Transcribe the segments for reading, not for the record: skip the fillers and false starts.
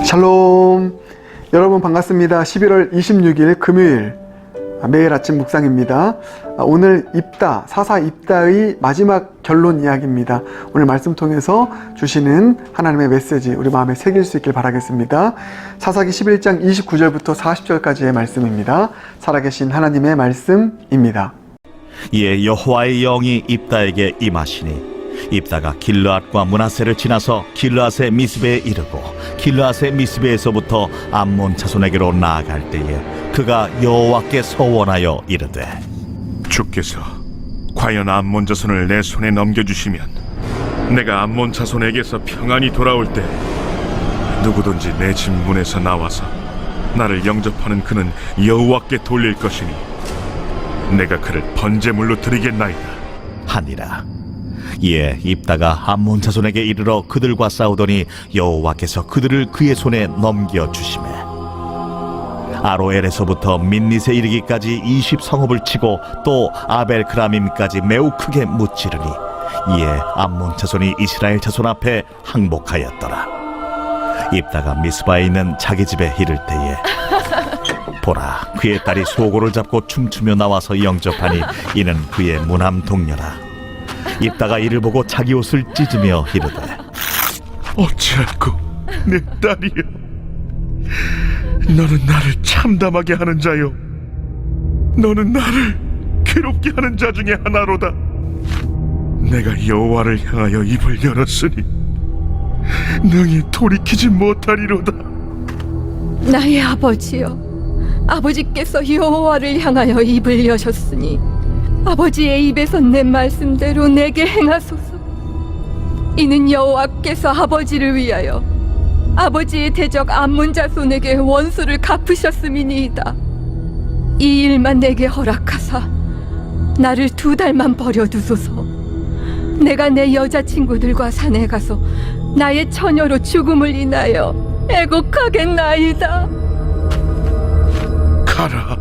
샬롬. 여러분 반갑습니다. 11월 26일 금요일 매일 아침 묵상입니다. 오늘 입다, 사사 입다의 마지막 결론 이야기입니다. 오늘 말씀 통해서 주시는 하나님의 메시지 우리 마음에 새길 수 있길 바라겠습니다. 사사기 11장 29절부터 40절까지의 말씀입니다. 살아계신 하나님의 말씀입니다. 이에 여호와의 영이 입다에게 임하시니 입다가 길르앗과 므낫세를 지나서 길르앗의 미스베에 이르고 길르앗의 미스베에서부터 암몬 자손에게로 나아갈 때에 그가 여호와께 서원하여 이르되 주께서 과연 암몬 자손을 내 손에 넘겨주시면 내가 암몬 자손에게서 평안히 돌아올 때 누구든지 내 집 문에서 나와서 나를 영접하는 그는 여호와께 돌릴 것이니 내가 그를 번제물로 드리겠나이다 하니라. 이에 입다가 암몬 자손에게 이르러 그들과 싸우더니 여호와께서 그들을 그의 손에 넘겨주시매 아로엘에서부터 민닛에 이르기까지 20성읍을 치고 또 아벨크라밈까지 매우 크게 무찌르니 이에 암몬 자손이 이스라엘 자손 앞에 항복하였더라. 입다가 미스바에 있는 자기 집에 이를 때에 보라, 그의 딸이 소고를 잡고 춤추며 나와서 영접하니 이는 그의 무남 동료라. 입다가 이를 보고 자기 옷을 찢으며 이르되 어찌할꼬 내 딸이여, 너는 나를 참담하게 하는 자요 너는 나를 괴롭게 하는 자 중에 하나로다. 내가 여호와를 향하여 입을 열었으니 능히 돌이키지 못하리로다. 나의 아버지여, 아버지께서 여호와를 향하여 입을 여셨으니 아버지의 입에서 내 말씀대로 내게 행하소서. 이는 여호와께서 아버지를 위하여 아버지의 대적 암몬 자손에게 원수를 갚으셨음이니이다. 이 일만 내게 허락하사 나를 2달만 버려두소서. 내가 내 여자친구들과 산에 가서 나의 처녀로 죽음을 인하여 애곡하겠나이다. 가라.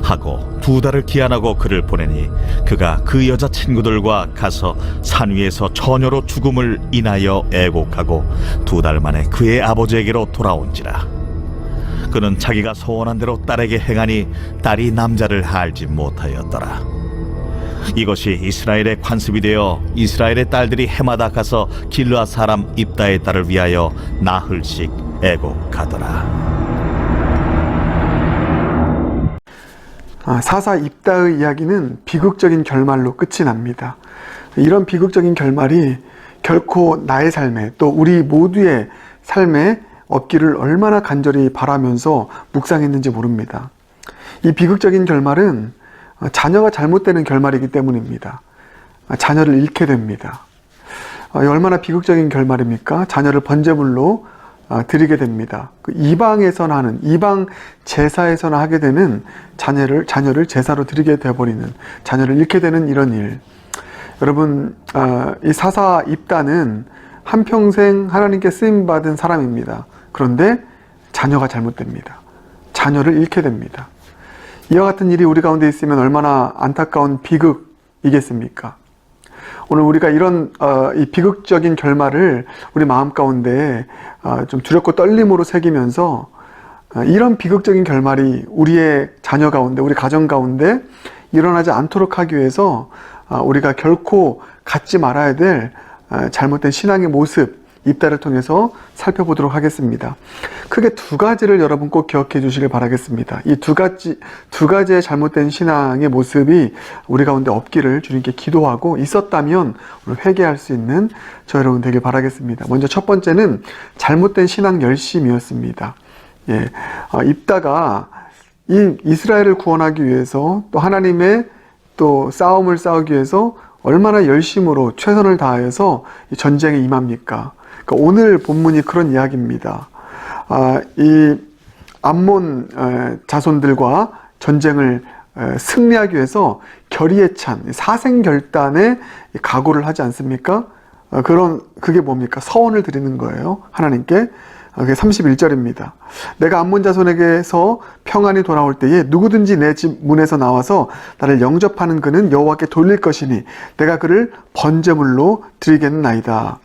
하고 2달을 기한하고 그를 보내니 그가 그 여자친구들과 가서 산 위에서 처녀로 죽음을 인하여 애곡하고 2달 만에 그의 아버지에게로 돌아온지라. 그는 자기가 소원한 대로 딸에게 행하니 딸이 남자를 알지 못하였더라. 이것이 이스라엘의 관습이 되어 이스라엘의 딸들이 해마다 가서 길르앗 사람 입다의 딸을 위하여 나흘씩 애곡하더라. 사사 입다의 이야기는 비극적인 결말로 끝이 납니다. 이런 비극적인 결말이 결코 나의 삶에 또 우리 모두의 삶에 없기를 얼마나 간절히 바라면서 묵상했는지 모릅니다. 이 비극적인 결말은 자녀가 잘못되는 결말이기 때문입니다. 자녀를 잃게 됩니다. 얼마나 비극적인 결말입니까? 자녀를 번제물로 드리게 됩니다. 이방에서나 하는, 이방 제사에서나 하게 되는 자녀를 제사로 드리게 되어버리는, 자녀를 잃게 되는 이런 일. 여러분, 이 사사 입다는 한평생 하나님께 쓰임받은 사람입니다. 그런데 자녀가 잘못됩니다. 자녀를 잃게 됩니다. 이와 같은 일이 우리 가운데 있으면 얼마나 안타까운 비극이겠습니까? 오늘 우리가 이런 이 비극적인 결말을 우리 마음 가운데 좀 두렵고 떨림으로 새기면서 이런 비극적인 결말이 우리의 자녀 가운데, 우리 가정 가운데 일어나지 않도록 하기 위해서 우리가 결코 갖지 말아야 될 잘못된 신앙의 모습, 입다를 통해서 살펴보도록 하겠습니다. 크게 2가지를 여러분 꼭 기억해 주시길 바라겠습니다. 이 두 가지의 잘못된 신앙의 모습이 우리 가운데 없기를 주님께 기도하고 있었다면 오늘 회개할 수 있는 저 여러분 되길 바라겠습니다. 먼저 첫 번째는 잘못된 신앙 열심이었습니다. 입다가 이 이스라엘을 구원하기 위해서 또 하나님의 또 싸움을 싸우기 위해서 얼마나 열심으로 최선을 다해서 이 전쟁에 임합니까? 그러니까 오늘 본문이 그런 이야기입니다. 이 암몬 자손들과 전쟁을 승리하기 위해서 결의에 찬 사생결단의 각오를 하지 않습니까? 그게 뭡니까? 서원을 드리는 거예요. 하나님께. 그게 31절입니다. 내가 암몬 자손에게서 평안히 돌아올 때에 누구든지 내 집 문에서 나와서 나를 영접하는 그는 여호와께 돌릴 것이니 내가 그를 번제물로 드리겠나이다.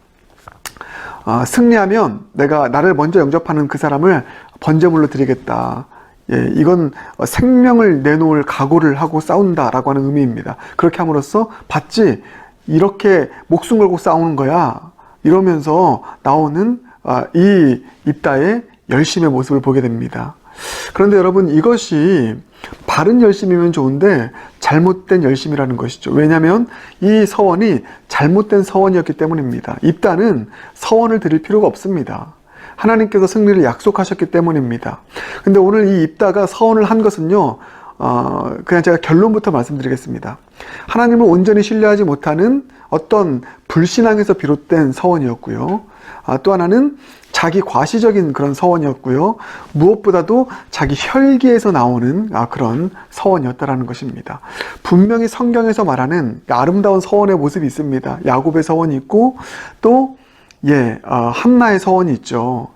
승리하면 내가 나를 먼저 영접하는 그 사람을 번제물로 드리겠다. 예, 이건 생명을 내놓을 각오를 하고 싸운다라고 하는 의미입니다. 그렇게 함으로써 받지, 이렇게 목숨 걸고 싸우는 거야, 이러면서 나오는 이 입다의 열심의 모습을 보게 됩니다. 그런데 여러분, 이것이 바른 열심이면 좋은데 잘못된 열심이라는 것이죠. 왜냐하면 이 서원이 잘못된 서원이었기 때문입니다. 입다는 서원을 드릴 필요가 없습니다. 하나님께서 승리를 약속하셨기 때문입니다. 근데 오늘 이 입다가 서원을 한 것은요, 그냥 제가 결론부터 말씀드리겠습니다. 하나님을 온전히 신뢰하지 못하는 어떤 불신앙에서 비롯된 서원이었고요. 또 하나는 자기 과시적인 그런 서원이었고요. 무엇보다도 자기 혈기에서 나오는 그런 서원이었다라는 것입니다. 분명히 성경에서 말하는 아름다운 서원의 모습이 있습니다. 야곱의 서원이 있고 또 한나의 서원이 있죠.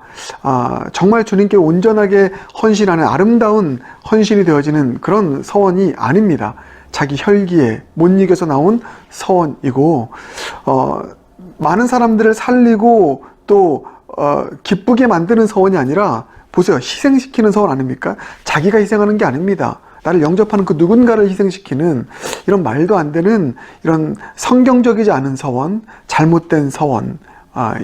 정말 주님께 온전하게 헌신하는 아름다운 헌신이 되어지는 그런 서원이 아닙니다. 자기 혈기에 못 이겨서 나온 서원이고, 많은 사람들을 살리고 또 기쁘게 만드는 서원이 아니라, 보세요, 희생시키는 서원 아닙니까? 자기가 희생하는 게 아닙니다. 나를 영접하는 그 누군가를 희생시키는 이런 말도 안 되는 이런 성경적이지 않은 서원, 잘못된 서원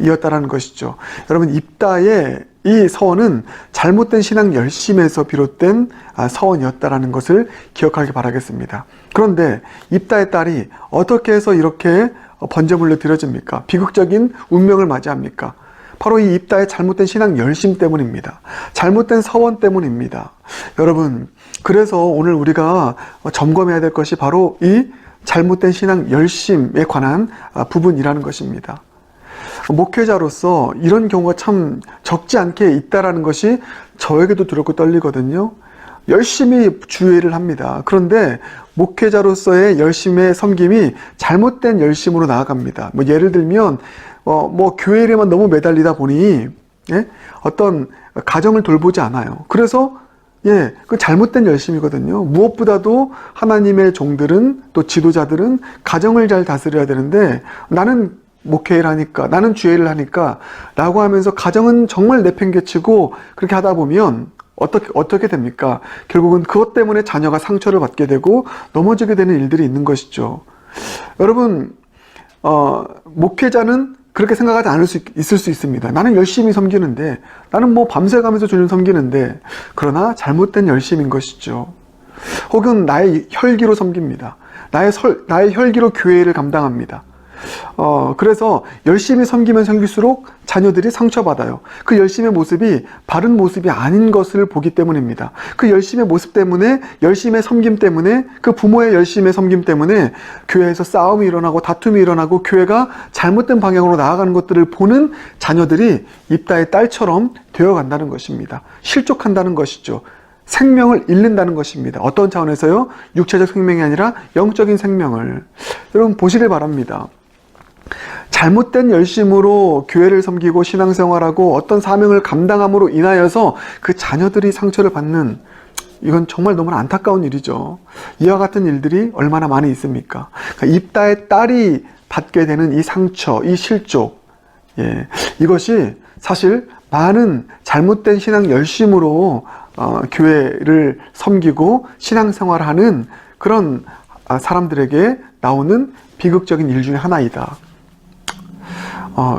이었다라는 것이죠. 여러분, 입다의 이 서원은 잘못된 신앙 열심에서 비롯된 서원이었다라는 것을 기억하기 바라겠습니다. 그런데 입다의 딸이 어떻게 해서 이렇게 번제물로 드려집니까? 비극적인 운명을 맞이합니까? 바로 이 입다의 잘못된 신앙 열심 때문입니다. 잘못된 서원 때문입니다. 여러분, 그래서 오늘 우리가 점검해야 될 것이 바로 이 잘못된 신앙 열심에 관한 부분이라는 것입니다. 목회자로서 이런 경우가 참 적지 않게 있다라는 것이 저에게도 두렵고 떨리거든요. 열심히 주의를 합니다. 그런데 목회자로서의 열심의 섬김이 잘못된 열심으로 나아갑니다. 예를 들면 교회 일에만 너무 매달리다 보니 어떤 가정을 돌보지 않아요. 그래서 그 잘못된 열심이거든요. 무엇보다도 하나님의 종들은, 또 지도자들은 가정을 잘 다스려야 되는데, 나는 목회를 하니까, 나는 주회를 하니까 라고 하면서 가정은 정말 내팽개치고 그렇게 하다 보면 어떻게 됩니까? 결국은 그것 때문에 자녀가 상처를 받게 되고 넘어지게 되는 일들이 있는 것이죠. 여러분, 목회자는 그렇게 생각하지 않을 수 있을 수 있습니다. 나는 열심히 섬기는데, 나는 밤새 가면서 주님 섬기는데, 그러나 잘못된 열심인 것이죠. 혹은 나의 혈기로 섬깁니다. 나의 혈기로 교회를 감당합니다. 그래서 열심히 섬기면 섬길수록 자녀들이 상처받아요. 그 열심의 모습이 바른 모습이 아닌 것을 보기 때문입니다. 그 열심의 모습 때문에, 열심의 섬김 때문에, 그 부모의 열심의 섬김 때문에 교회에서 싸움이 일어나고 다툼이 일어나고 교회가 잘못된 방향으로 나아가는 것들을 보는 자녀들이 입다의 딸처럼 되어간다는 것입니다. 실족한다는 것이죠. 생명을 잃는다는 것입니다. 어떤 차원에서요? 육체적 생명이 아니라 영적인 생명을. 여러분, 보시길 바랍니다. 잘못된 열심으로 교회를 섬기고 신앙생활하고 어떤 사명을 감당함으로 인하여서 그 자녀들이 상처를 받는, 이건 정말 너무나 안타까운 일이죠. 이와 같은 일들이 얼마나 많이 있습니까? 그러니까 입다의 딸이 받게 되는 이 상처, 이 실족, 이것이 사실 많은 잘못된 신앙 열심으로 교회를 섬기고 신앙생활하는 그런 사람들에게 나오는 비극적인 일 중에 하나이다.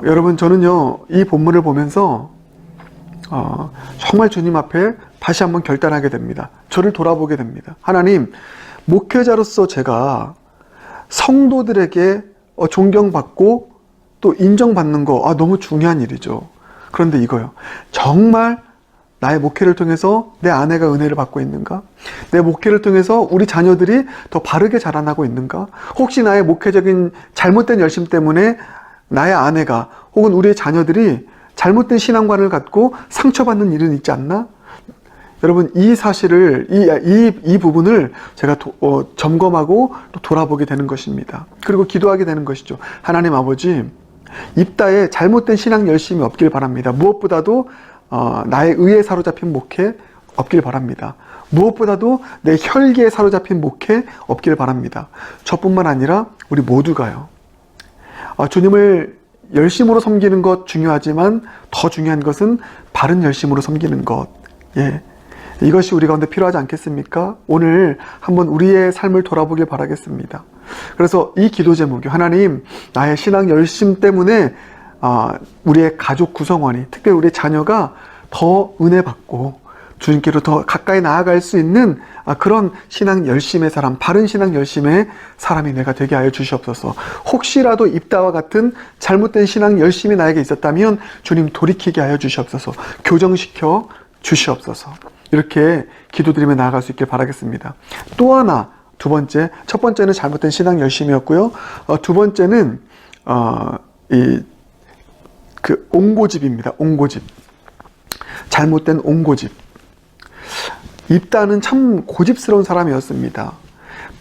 여러분, 저는요, 이 본문을 보면서 정말 주님 앞에 다시 한번 결단하게 됩니다. 저를 돌아보게 됩니다. 하나님, 목회자로서 제가 성도들에게 존경받고 또 인정받는 거 너무 중요한 일이죠. 그런데 이거요, 정말 나의 목회를 통해서 내 아내가 은혜를 받고 있는가? 내 목회를 통해서 우리 자녀들이 더 바르게 자라나고 있는가? 혹시 나의 목회적인 잘못된 열심 때문에 나의 아내가 혹은 우리의 자녀들이 잘못된 신앙관을 갖고 상처받는 일은 있지 않나? 여러분, 이 사실을, 이 부분을 제가 점검하고 또 돌아보게 되는 것입니다. 그리고 기도하게 되는 것이죠. 하나님 아버지, 입다에 잘못된 신앙 열심이 없길 바랍니다. 무엇보다도 나의 의에 사로잡힌 목회 없길 바랍니다. 무엇보다도 내 혈기에 사로잡힌 목회 없길 바랍니다. 저뿐만 아니라 우리 모두가요. 주님을 열심으로 섬기는 것 중요하지만 더 중요한 것은 바른 열심으로 섬기는 것. 예. 이것이 우리 가운데 필요하지 않겠습니까? 오늘 한번 우리의 삶을 돌아보길 바라겠습니다. 그래서 이 기도 제목이 하나님, 나의 신앙 열심 때문에 우리의 가족 구성원이, 특별히 우리 자녀가 더 은혜 받고 주님께로 더 가까이 나아갈 수 있는 그런 신앙 열심의 사람, 바른 신앙 열심의 사람이 내가 되게 하여 주시옵소서. 혹시라도 입다와 같은 잘못된 신앙 열심이 나에게 있었다면 주님 돌이키게 하여 주시옵소서. 교정시켜 주시옵소서. 이렇게 기도드리며 나아갈 수 있길 바라겠습니다. 또 하나, 두 번째, 첫 번째는 잘못된 신앙 열심이었고요. 두 번째는 옹고집입니다. 옹고집. 잘못된 옹고집. 입다는 참 고집스러운 사람이었습니다.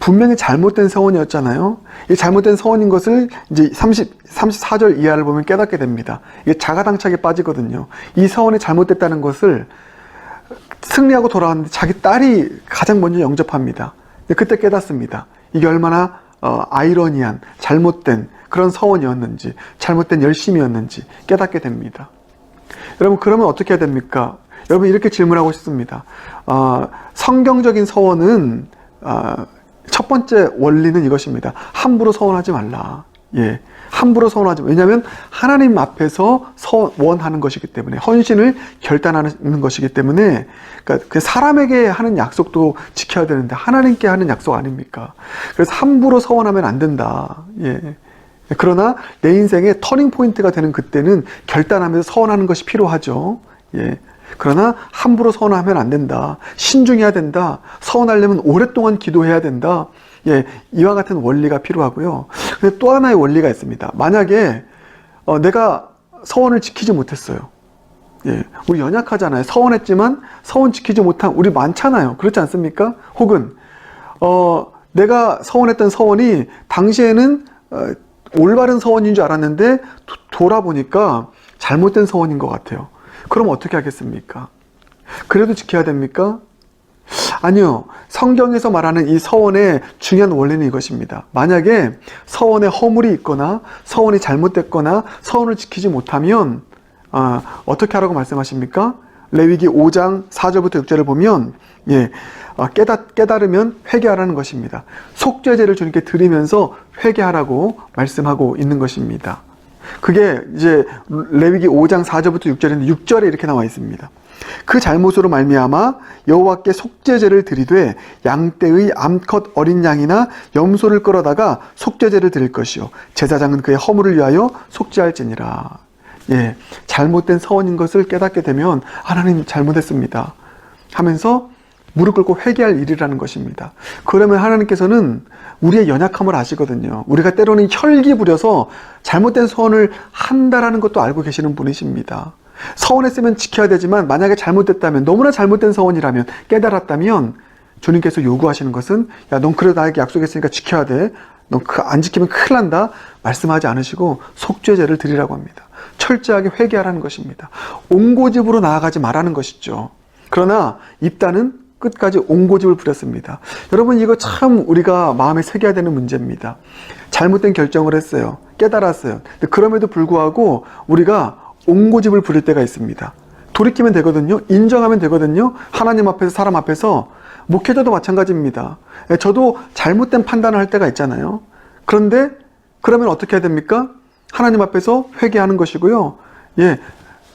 분명히 잘못된 서원이었잖아요. 이 잘못된 서원인 것을 이제 34절 이하를 보면 깨닫게 됩니다. 이게 자가당착에 빠지거든요. 이 서원이 잘못됐다는 것을 승리하고 돌아왔는데 자기 딸이 가장 먼저 영접합니다. 그때 깨닫습니다. 이게 얼마나 아이러니한, 잘못된 그런 서원이었는지, 잘못된 열심이었는지 깨닫게 됩니다. 여러분, 그러면 어떻게 해야 됩니까? 여러분, 이렇게 질문하고 싶습니다. 성경적인 서원은 첫 번째 원리는 이것입니다. 함부로 서원하지 말라. 예, 함부로 서원하지 말라. 왜냐하면 하나님 앞에서 서원하는 것이기 때문에, 헌신을 결단하는 것이기 때문에, 그러니까 그 사람에게 하는 약속도 지켜야 되는데 하나님께 하는 약속 아닙니까? 그래서 함부로 서원하면 안 된다. 예. 그러나 내 인생의 터닝 포인트가 되는 그때는 결단하면서 서원하는 것이 필요하죠. 예. 그러나 함부로 서원하면 안 된다. 신중해야 된다. 서원하려면 오랫동안 기도해야 된다. 예, 이와 같은 원리가 필요하고요. 근데 또 하나의 원리가 있습니다. 만약에 내가 서원을 지키지 못했어요. 예, 우리 연약하잖아요. 서원했지만 서원 지키지 못한 우리 많잖아요. 그렇지 않습니까? 혹은 내가 서원했던 서원이 당시에는 올바른 서원인 줄 알았는데 돌아보니까 잘못된 서원인 것 같아요. 그럼 어떻게 하겠습니까? 그래도 지켜야 됩니까? 아니요. 성경에서 말하는 이 서원의 중요한 원리는 이것입니다. 만약에 서원에 허물이 있거나 서원이 잘못됐거나 서원을 지키지 못하면 어떻게 하라고 말씀하십니까? 레위기 5장 4절부터 6절을 보면 깨달으면 회개하라는 것입니다. 속죄제를 주님께 드리면서 회개하라고 말씀하고 있는 것입니다. 그게 이제 레위기 5장 4절부터 6절인데 6절에 이렇게 나와 있습니다. 그 잘못으로 말미암아 여호와께 속죄제를 드리되 양떼의 암컷 어린 양이나 염소를 끌어다가 속죄제를 드릴 것이요 제사장은 그의 허물을 위하여 속죄할지니라. 예, 잘못된 서원인 것을 깨닫게 되면 하나님 잘못했습니다 하면서 무릎 꿇고 회개할 일이라는 것입니다. 그러면 하나님께서는 우리의 연약함을 아시거든요. 우리가 때로는 혈기 부려서 잘못된 서원을 한다라는 것도 알고 계시는 분이십니다. 서원했으면 지켜야 되지만 만약에 잘못됐다면, 너무나 잘못된 서원이라면, 깨달았다면 주님께서 요구하시는 것은 야, 넌 그래도 나에게 약속했으니까 지켜야 돼. 넌 안 지키면 큰일 난다. 말씀하지 않으시고 속죄제를 드리라고 합니다. 철저하게 회개하라는 것입니다. 옹고집으로 나아가지 말라는 것이죠. 그러나 입다는 끝까지 옹고집을 부렸습니다. 여러분, 이거 참 우리가 마음에 새겨야 되는 문제입니다. 잘못된 결정을 했어요. 깨달았어요. 근데 그럼에도 불구하고 우리가 옹고집을 부릴 때가 있습니다. 돌이키면 되거든요. 인정하면 되거든요. 하나님 앞에서, 사람 앞에서. 목회자도 마찬가지입니다. 저도 잘못된 판단을 할 때가 있잖아요. 그런데 그러면 어떻게 해야 됩니까? 하나님 앞에서 회개하는 것이고요. 예,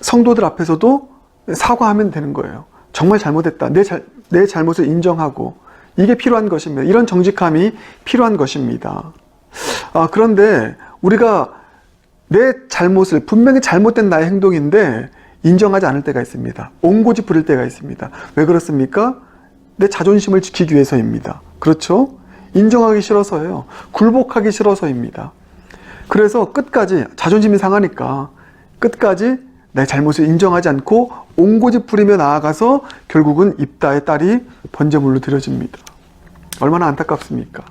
성도들 앞에서도 사과하면 되는 거예요. 정말 잘못했다. 내 잘못을 인정하고, 이게 필요한 것입니다. 이런 정직함이 필요한 것입니다. 그런데 우리가 내 잘못을, 분명히 잘못된 나의 행동인데 인정하지 않을 때가 있습니다. 옹고집 부릴 때가 있습니다. 왜 그렇습니까? 내 자존심을 지키기 위해서입니다. 그렇죠? 인정하기 싫어서예요. 굴복하기 싫어서입니다. 그래서 끝까지, 자존심이 상하니까 끝까지 내 잘못을 인정하지 않고 옹고집 부리며 나아가서 결국은 입다의 딸이 번제물로 드려집니다. 얼마나 안타깝습니까?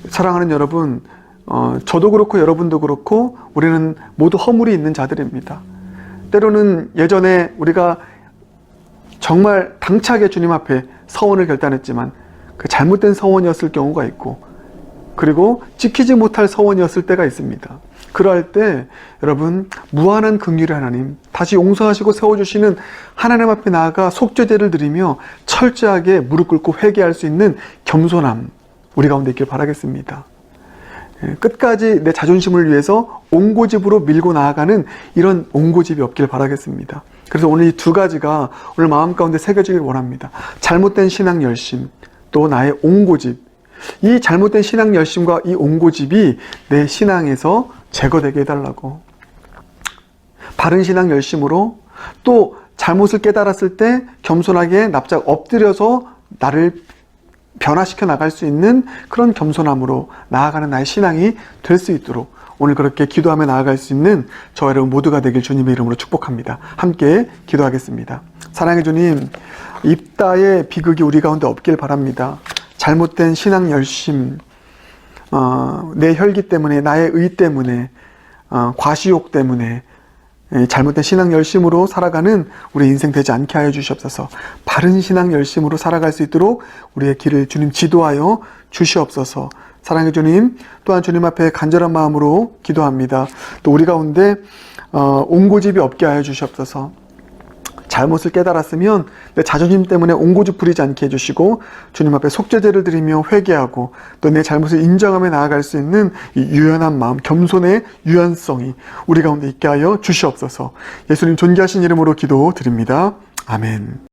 사랑하는 여러분, 저도 그렇고 여러분도 그렇고 우리는 모두 허물이 있는 자들입니다. 때로는 예전에 우리가 정말 당차게 주님 앞에 서원을 결단했지만 그 잘못된 서원이었을 경우가 있고, 그리고 지키지 못할 서원이었을 때가 있습니다. 그럴 때 여러분, 무한한 긍휼의 하나님, 다시 용서하시고 세워주시는 하나님 앞에 나아가 속죄제를 드리며 철저하게 무릎 꿇고 회개할 수 있는 겸손함, 우리 가운데 있길 바라겠습니다. 끝까지 내 자존심을 위해서 옹고집으로 밀고 나아가는 이런 옹고집이 없길 바라겠습니다. 그래서 오늘 이 두 가지가 오늘 마음 가운데 새겨지길 원합니다. 잘못된 신앙 열심, 또 나의 옹고집. 이 잘못된 신앙 열심과 이 옹고집이 내 신앙에서 제거되게 해달라고. 바른 신앙 열심으로, 또 잘못을 깨달았을 때 겸손하게 납작 엎드려서 나를 변화시켜 나갈 수 있는 그런 겸손함으로 나아가는 나의 신앙이 될 수 있도록 오늘 그렇게 기도하며 나아갈 수 있는 저와 여러분 모두가 되길 주님의 이름으로 축복합니다. 함께 기도하겠습니다. 사랑의 주님, 입다의 비극이 우리 가운데 없길 바랍니다. 잘못된 신앙 열심, 내 혈기 때문에, 나의 의 때문에, 과시욕 때문에 잘못된 신앙 열심으로 살아가는 우리 인생 되지 않게 하여 주시옵소서. 바른 신앙 열심으로 살아갈 수 있도록 우리의 길을 주님 지도하여 주시옵소서. 사랑의 주님, 또한 주님 앞에 간절한 마음으로 기도합니다. 또 우리 가운데 옹고집이 없게 하여 주시옵소서. 잘못을 깨달았으면 내 자존심 때문에 옹고집 부리지 않게 해주시고 주님 앞에 속죄제를 드리며 회개하고 또 내 잘못을 인정하며 나아갈 수 있는 이 유연한 마음, 겸손의 유연성이 우리 가운데 있게 하여 주시옵소서. 예수님 존귀하신 이름으로 기도드립니다. 아멘.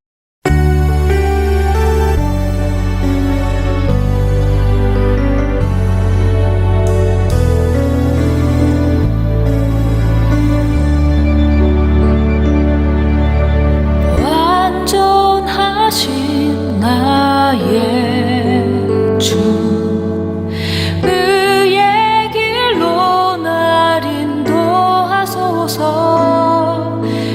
완전하신 나의 주, 의의 길로 날 인도하소서.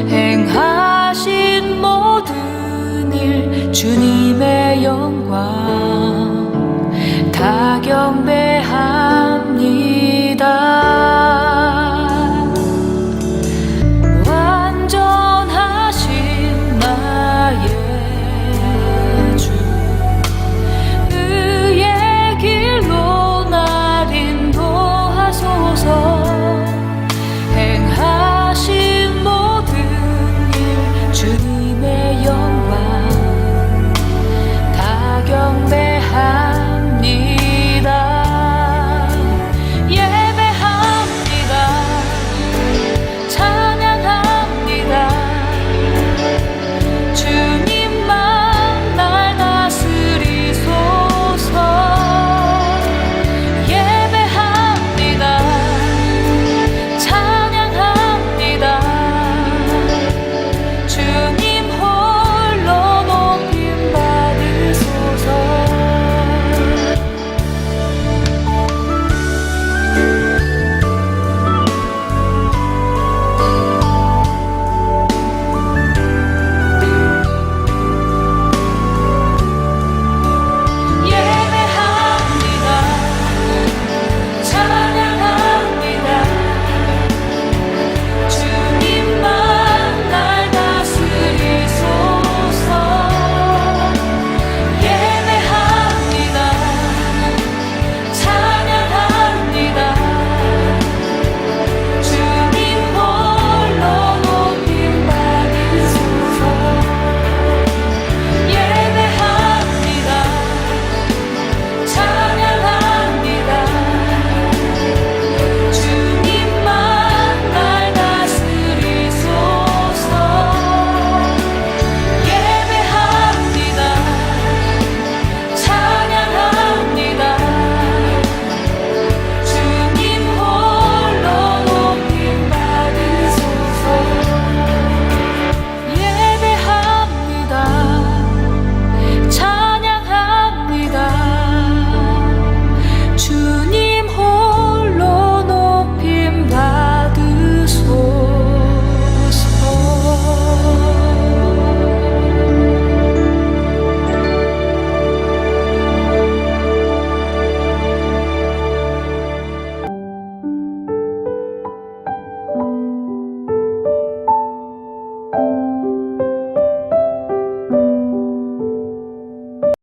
행하신 모든 일 주님의 영광 다 경배하소서.